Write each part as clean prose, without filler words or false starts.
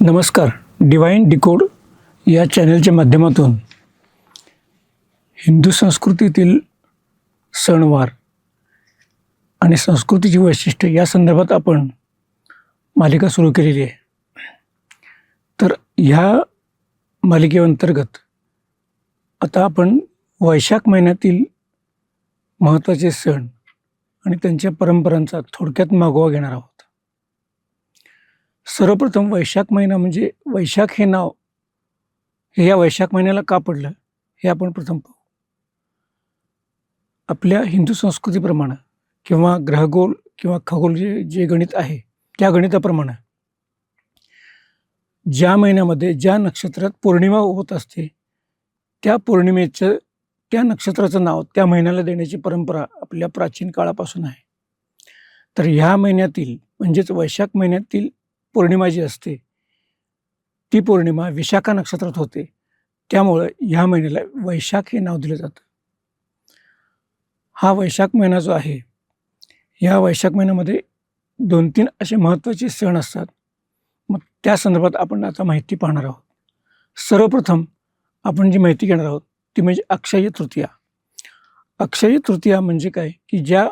नमस्कार. Divine decode या चॅनलच्या माध्यमातून हिंदू संस्कृतीतील सणवार आणि संस्कृतीची वैशिष्ट्ये या संदर्भात आपण मालिका सुरू केलेली आहे. तर ह्या मालिकेअंतर्गत आता आपण वैशाख महिन्यातील महत्त्वाचे सण आणि त्यांच्या परंपरांचा थोडक्यात मागोवा घेणार आहोत. सर्वप्रथम वैशाख महिना म्हणजे वैशाख हे नाव हे या वैशाख महिन्याला का पडलं हे आपण प्रथम पाहू. आपल्या हिंदू संस्कृतीप्रमाणे किंवा ग्रहगोल किंवा खगोल जे गणित आहे त्या गणिताप्रमाणे ज्या महिन्यामध्ये ज्या नक्षत्रात पौर्णिमा होत असते त्या पौर्णिमेचं त्या नक्षत्राचं नाव त्या महिन्याला देण्याची परंपरा आपल्या प्राचीन काळापासून आहे. तर ह्या महिन्यातील म्हणजेच वैशाख महिन्यातील पौर्णिमा जी असते ती पौर्णिमा विशाखा नक्षत्रात होते, त्यामुळं ह्या महिन्याला वैशाख हे नाव दिलं जातं. हा वैशाख महिना जो आहे ह्या वैशाख महिन्यामध्ये 2-3 असे महत्त्वाचे सण असतात. मग त्या संदर्भात आपण आता माहिती पाहणार आहोत. सर्वप्रथम आपण जी माहिती घेणार आहोत ती म्हणजे अक्षय्य तृतीया. अक्षय्य तृतीया म्हणजे काय की ज्या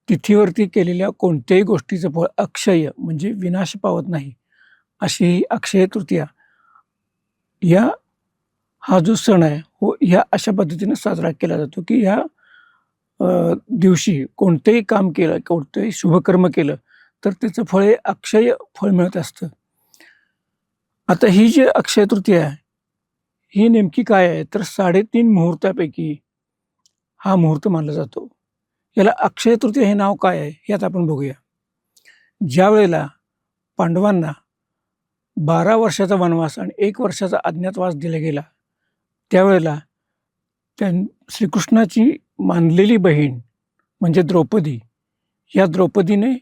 तिथीवरती केलेल्या कोणत्याही गोष्टीचं फळ अक्षय म्हणजे विनाश पावत नाही अशी ही अक्षय तृतीया हा जो सण आहे ह्या अशा पद्धतीने साजरा केला जातो की ह्या दिवशी कोणतेही काम केलं कोणतेही शुभकर्म केलं तर त्याचं फळ हे अक्षय फळ मिळत असतं. आता ही जी अक्षय तृतीया आहे ही नेमकी काय आहे तर 3.5 मुहूर्तापैकी हा मुहूर्त मानला जातो. याला अक्षय तृतीया हे नाव काय आहे हे आता आपण बघूया. ज्या वेळेला पांडवांना 12 वर्षाचा वनवास आणि 1 वर्षाचा अज्ञातवास दिला गेला त्यावेळेला श्रीकृष्णाची मानलेली बहीण म्हणजे द्रौपदी या द्रौपदीने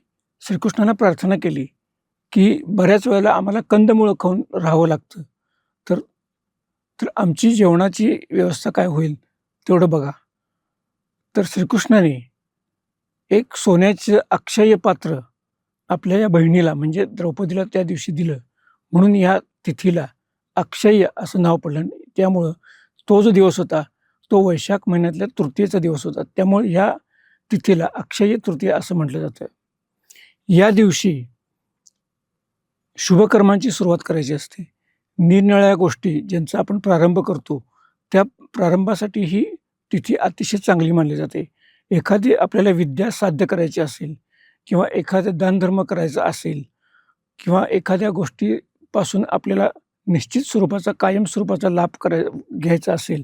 श्रीकृष्णाला प्रार्थना केली की बऱ्याच वेळेला आम्हाला कंदमुळं खाऊन राहावं लागतं, तर आमची जेवणाची व्यवस्था काय होईल तेवढं बघा. तर श्रीकृष्णाने एक सोन्याचं अक्षय पात्र आपल्या या बहिणीला म्हणजे द्रौपदीला त्या दिवशी दिलं, म्हणून या तिथीला अक्षय असं नाव पडलं. त्यामुळं तो जो दिवस होता तो वैशाख महिन्यातल्या तृतीयेचा दिवस होता, त्यामुळे ह्या तिथीला अक्षय तृतीया असं म्हटलं जातं. या दिवशी शुभकर्मांची सुरुवात करायची असते. निरनिराळ्या गोष्टी ज्यांचा आपण प्रारंभ करतो त्या प्रारंभासाठी ही तिथी अतिशय चांगली मानली जाते. एखादी आपल्याला विद्या साध्य करायची असेल किंवा एखादा दानधर्म करायचा असेल किंवा एखाद्या गोष्टीपासून आपल्याला निश्चित स्वरूपाचा कायम स्वरूपाचा लाभ घ्यायचा असेल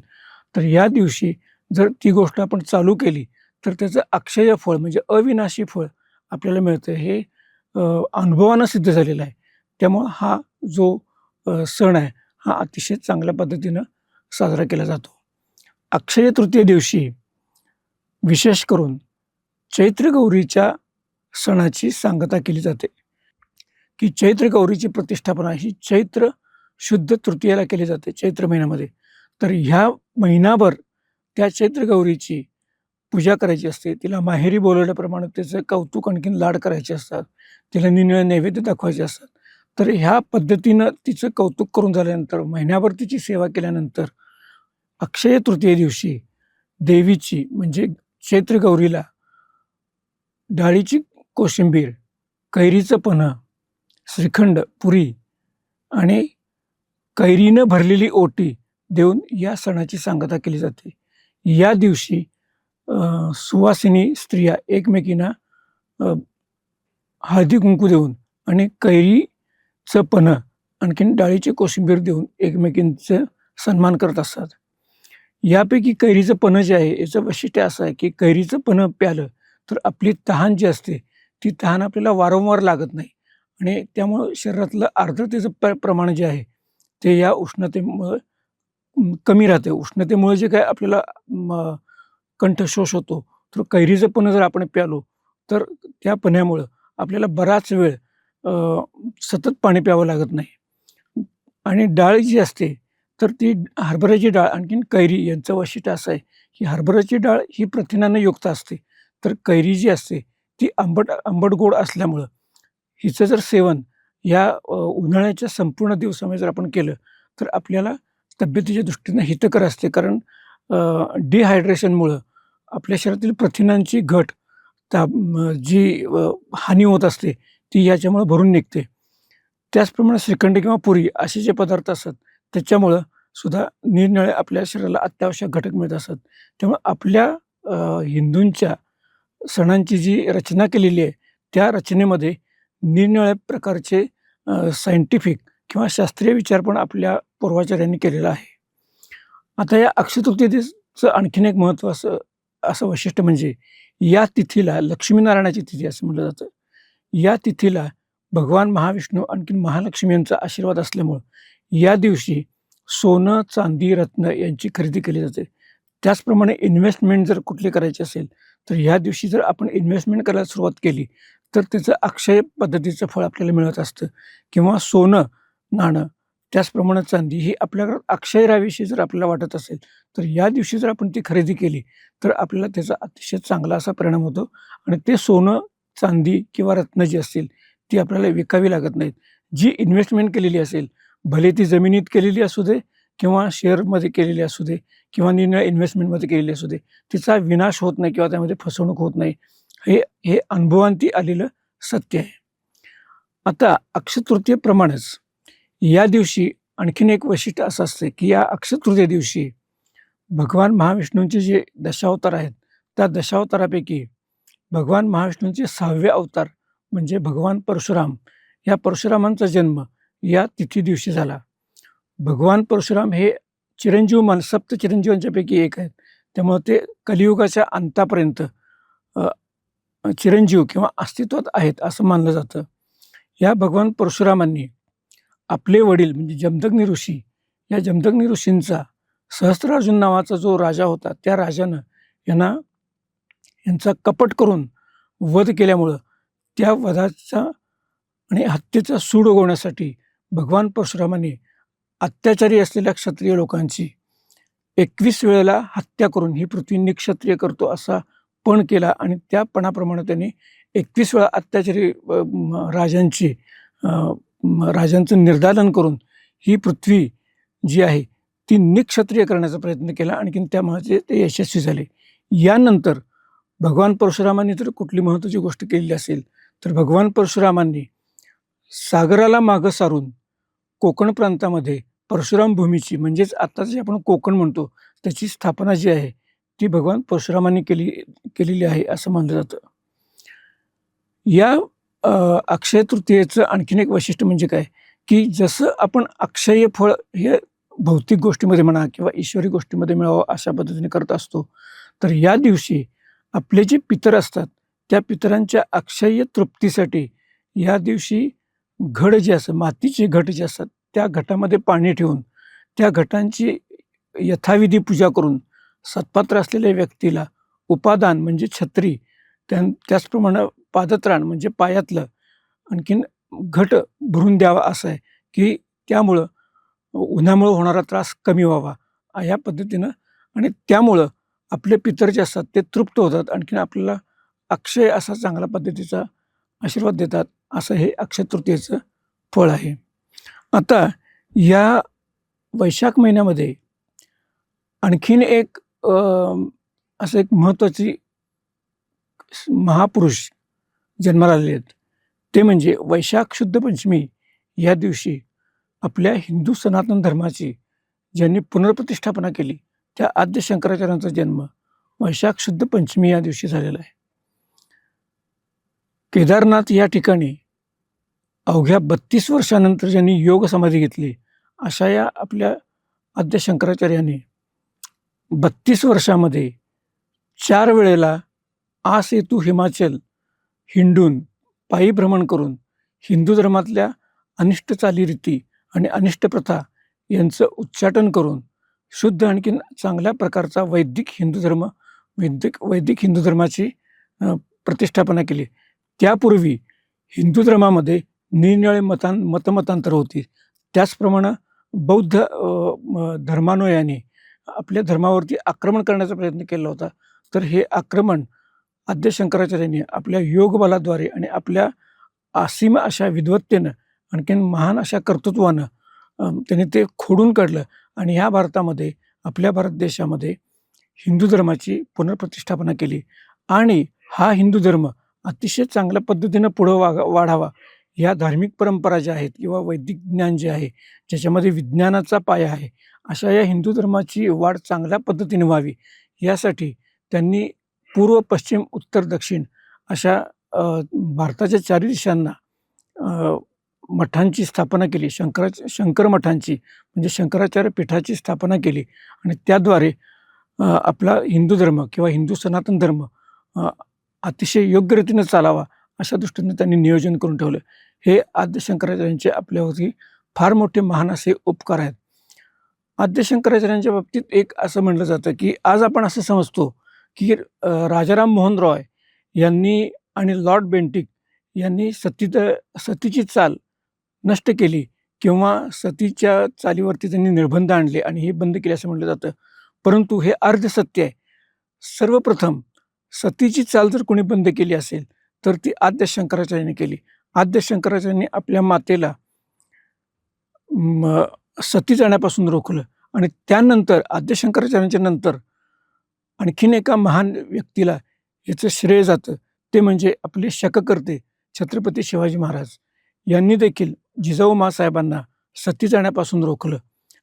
तर या दिवशी जर ती गोष्ट आपण चालू केली तर त्याचं अक्षय फळ म्हणजे अविनाशी फळ आपल्याला मिळतं. हे अनुभवानं सिद्ध झालेलं आहे. त्यामुळं हा जो सण आहे हा अतिशय चांगल्या पद्धतीनं साजरा केला जातो. अक्षय तृतीय दिवशी विशेष करून चैत्र गौरीच्या सणाची सांगता केली जाते की चैत्र गौरीची प्रतिष्ठापना ही चैत्र शुद्ध तृतीयेला केली जाते चैत्र महिन्यामध्ये. तर ह्या महिनाभर त्या चैत्र गौरीची पूजा करायची असते. तिला माहेरी बोलवल्याप्रमाणे त्याचं कौतुक आणखीन लाड करायचे असतात. तिला निरनिराळे नैवेद्य दाखवायचे असतात. तर ह्या पद्धतीनं तिचं कौतुक करून झाल्यानंतर महिन्याभर तिची सेवा केल्यानंतर अक्षय तृतीये दिवशी देवीची म्हणजे चैत्र गौरीला डाळीची कोशिंबीर, कैरीचं पन्हं, श्रीखंड, पुरी आणि कैरीनं भरलेली ओटी देऊन या सणाची सांगता केली जाते. या दिवशी सुवासिनी स्त्रिया एकमेकींना हळदी कुंकू देऊन आणि कैरीचं पन्हं आणखीन डाळीची कोशिंबीर देऊन एकमेकींचं सन्मान करत असतात. यापैकी कैरीचं पन्हं जे आहे याचं वैशिष्ट्य असं आहे की कैरीचं पन्हं प्यालं तर आपली तहान जी असते ती तहान आपल्याला वारंवार लागत नाही आणि त्यामुळं शरीरातलं आर्द्रतेचं प्रमाण जे आहे ते या उष्णतेमुळं कमी राहते. उष्णतेमुळे जे काय आपल्याला कंठशोष होतो तर कैरीचं पन्हं जर आपण प्यालो तर त्या पन्ह्यामुळं आपल्याला बराच वेळ सतत पाणी प्यावं लागत नाही. आणि डाळ जी असते तर ती हरभऱ्याची डाळ आणखीन कैरी यांचं वैशिष्ट्य असं आहे की हरभऱ्याची डाळ ही प्रथिनाने युक्त असते तर कैरी जी असते ती आंबट गोड असल्यामुळं हिचं जर सेवन या उन्हाळ्याच्या संपूर्ण दिवसामध्ये जर आपण केलं, तर आपल्याला तब्येतीच्या दृष्टीनं हितकर असते. कारण डिहायड्रेशनमुळं आपल्या शरीरातील प्रथिनांची घट जी हानी होत असते, ती याच्यामुळं भरून निघते. त्याचप्रमाणे श्रीखंड किंवा पुरी असे जे पदार्थ असतात, त्याच्यामुळं सुद्धा निरनिराळे आपल्या शरीराला अत्यावश्यक घटक मिळत असतात. त्यामुळे आपल्या हिंदूंच्या सणांची जी रचना केलेली आहे, त्या रचनेमध्ये निरनिराळ्या प्रकारचे सायंटिफिक किंवा शास्त्रीय विचार पण आपल्या पूर्वाचार्यांनी केलेला आहे. आता या अक्षय तृतीयेचं आणखीन एक महत्त्वाचं असं वैशिष्ट्य म्हणजे या तिथीला लक्ष्मीनारायणाची तिथी असं म्हटलं जातं. या तिथीला भगवान महाविष्णू आणखीन महालक्ष्मी यांचा आशीर्वाद असल्यामुळं या दिवशी सोनं, चांदी, रत्न यांची खरेदी केली जाते. त्याचप्रमाणे इन्व्हेस्टमेंट जर कुठली करायची असेल, तर ह्या दिवशी जर आपण इन्व्हेस्टमेंट करायला सुरुवात केली, तर त्याचं अक्षय पद्धतीचं फळ आपल्याला मिळत असतं किंवा सोनं, नाणं, त्याचप्रमाणे चांदी ही आपल्या घरात अक्षय राहावीशी जर आपल्याला वाटत असेल, तर या दिवशी जर आपण ती खरेदी केली, तर आपल्याला त्याचा अतिशय चांगला असा परिणाम होतो आणि ते सोनं, चांदी किंवा रत्न जी असतील, ती आपल्याला विकावी लागत नाहीत. जी इन्व्हेस्टमेंट केलेली असेल, भले ती जमिनीत केलेली असू दे किंवा शेअरमध्ये केलेली असू दे किंवा निरनिराळ्या इन्व्हेस्टमेंटमध्ये केलेली असू दे, तिचा विनाश होत नाही किंवा त्यामध्ये फसवणूक होत नाही. हे हे अनुभवांती आलेलं सत्य आहे. आता अक्षय तृतीयेप्रमाणेच या दिवशी आणखीन एक वैशिष्ट्य असं असतं, की या अक्षय तृतीये दिवशी भगवान महाविष्णूंचे जे दशावतार आहेत, त्या दशावतारापैकी भगवान महाविष्णूंचे 6वे अवतार म्हणजे भगवान परशुराम, या परशुरामांचा जन्म या तिथी दिवशी झाला. भगवान परशुराम हे चिरंजीव सप्त चिरंजीवांच्यापैकी एक आहेत. त्यामुळे ते कलियुगाच्या अंतापर्यंत अ, चिरंजीव किंवा अस्तित्वात आहेत असं मानलं जातं. या भगवान परशुरामांनी आपले वडील म्हणजे जमदग्नी ऋषी, या जमदग्नी ऋषींचा सहस्त्रार्जुन नावाचा जो राजा होता, त्या राजानं यांचा कपट करून वध केल्यामुळं त्या वधाचा आणि हत्येचा सूड उगवण्यासाठी भगवान परशुरामांनी अत्याचारी असलेल्या क्षत्रिय लोकांची 21 वेळेला हत्या करून ही पृथ्वी निक्षत्रिय करतो असा पण केला आणि त्या पणाप्रमाणे त्यांनी 21 वेळा अत्याचारी राजांचं निर्दालन करून ही पृथ्वी जी आहे ती निक्षत्रिय करण्याचा प्रयत्न केला. आणखीन त्यामध्ये ते यशस्वी झाले. यानंतर भगवान परशुरामांनी जर कुठली महत्त्वाची गोष्ट केलेली असेल, तर भगवान परशुरामांनी सागराला मागं सारून कोकण प्रांतामध्ये परशुराम भूमीची म्हणजेच आता जे आपण कोकण म्हणतो, त्याची स्थापना जी आहे, ती भगवान परशुरामांनी केलेली आहे असं मानलं जातं. या अक्षय तृतीयेचं आणखीन एक वैशिष्ट्य म्हणजे काय, की जसं आपण अक्षय फळ हे भौतिक गोष्टीमध्ये म्हणा किंवा ईश्वरी गोष्टीमध्ये मिळावं अशा पद्धतीने करत असतो, तर या दिवशी आपले जे पितर असतात, त्या पितरांच्या अक्षय तृप्तीसाठी या दिवशी घड जे असतात, मातीचे घट जे असतात, त्या घटामध्ये पाणी ठेवून त्या घटांची यथाविधी पूजा करून सत्पात्र असलेल्या व्यक्तीला उपादान म्हणजे छत्री, त्याचप्रमाणे पादत्राण म्हणजे पायातलं आणखीन घट भरून द्यावा असं आहे, की त्यामुळं उन्हामुळं होणारा त्रास कमी व्हावा या पद्धतीनं आणि त्यामुळं आपले पितर जे असतात ते तृप्त होतात. आणखीन आपल्याला अक्षय असा चांगल्या पद्धतीचा आशीर्वाद देतात. असं हे अक्षय तृतीयेचं फळ आहे. आता या वैशाख महिन्यामध्ये आणखीन एक असं एक महत्त्वाची महापुरुष जन्माला आलेले आहेत. ते म्हणजे वैशाख शुद्ध पंचमी या दिवशी आपल्या हिंदू सनातन धर्माची ज्यांनी पुनर्प्रतिष्ठापना केली, त्या आद्य शंकराचार्यांचा जन्म वैशाख शुद्ध पंचमी या दिवशी झालेला आहे. केदारनाथ या ठिकाणी अवघ्या 32 वर्षानंतर ज्यांनी योग समाधी घेतली, अशा या आपल्या आद्य शंकराचार्यांनी 32 वर्षामध्ये 4 वेळेला आसेतू हिमाचल हिंडून पायी भ्रमण करून हिंदू धर्मातल्या अनिष्ट चालीरीती आणि अनिष्ट प्रथा यांचं उच्चाटन करून शुद्ध आणखीन चांगल्या प्रकारचा वैदिक हिंदू धर्माची प्रतिष्ठापना केली. त्यापूर्वी हिंदू धर्मामध्ये निरनिराळे मतमतांतर होती. त्याचप्रमाणे बौद्ध धर्मानुयायांनी आपल्या धर्मावरती आक्रमण करण्याचा प्रयत्न केला होता. तर हे आक्रमण आद्य शंकराचार्यांनी आपल्या योगबलाद्वारे आणि आपल्या असीम अशा विद्वत्तेनं आणखीन महान अशा कर्तृत्वानं त्यांनी ते खोडून काढलं आणि ह्या भारतामध्ये, आपल्या भारत देशामध्ये हिंदू धर्माची पुनर्प्रतिष्ठापना केली आणि हा हिंदू धर्म अतिशय चांगल्या पद्धतीनं पुढं वाढावा, ह्या धार्मिक परंपरा ज्या आहेत किंवा वैदिक ज्ञान जे आहे, ज्याच्यामध्ये विज्ञानाचा पाया आहे, अशा या हिंदू धर्माची वाढ चांगल्या पद्धतीने व्हावी, यासाठी त्यांनी पूर्व, पश्चिम, उत्तर, दक्षिण अशा भारताच्या चारी दिशांना मठांची स्थापना केली. शंकर मठांची म्हणजे शंकराचार्य पीठाची स्थापना केली आणि त्याद्वारे आपला हिंदू धर्म किंवा हिंदू सनातन धर्म अतिशय योग्य रीतीनं चालावा, अशा दृष्टीने त्यांनी नियोजन करून ठेवलं. हे आद्य शंकराचार्यांचे आपल्यावरती फार मोठे महान असे उपकार आहेत. आद्य शंकराचार्यांच्या बाबतीत एक असं म्हटलं जातं, की आज आपण असं समजतो, की राजाराम मोहन रॉय यांनी आणि लॉर्ड बेंटिक यांनी सतीची चाल नष्ट केली किंवा सतीच्या चालीवरती त्यांनी निर्बंध आणले आणि हे बंद केले असं म्हटलं जातं. परंतु हे अर्धसत्य आहे. सर्वप्रथम सतीची चाल जर कोणी बंद केली असेल तर ती आद्य शंकराचार्यांनी केली. आद्य शंकराचार्यांनी आपल्या मातेला सती जाण्यापासून रोखलं आणि त्यानंतर आद्य शंकराचार्यांच्या नंतर आणखीन एका महान व्यक्तीला याचं श्रेय जातं, ते म्हणजे आपले शककर्ते छत्रपती शिवाजी महाराज यांनी देखील जिजाऊ माँसाहेबांना सती जाण्यापासून रोखलं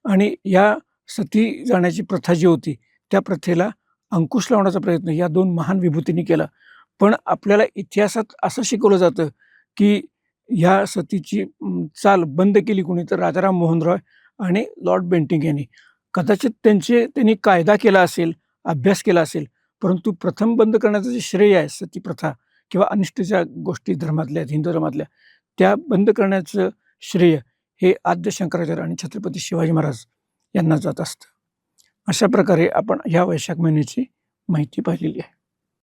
आणि या सती जाण्याची प्रथा जी होती त्या प्रथेला अंकुश लावण्याचा प्रयत्न या दोन महान विभूतींनी केला. पण आपल्याला इतिहासात असं शिकवलं जातं, की ह्या सतीची चाल बंद केली कोणी, तर राजाराम मोहन रॉय आणि लॉर्ड बेंटिक यांनी. कदाचित त्यांनी कायदा केला असेल, अभ्यास केला असेल, परंतु प्रथम बंद करण्याचं जे श्रेय आहे सती प्रथा किंवा अनिष्टच्या गोष्टी धर्मातल्या आहेत, हिंदू धर्मातल्या, त्या बंद करण्याचं श्रेय हे आद्य शंकराचार्य आणि छत्रपती शिवाजी महाराज यांना जात असतं. अशा प्रकारे आपण ह्या वैशाख महिन्याची माहिती पाहिलेली आहे.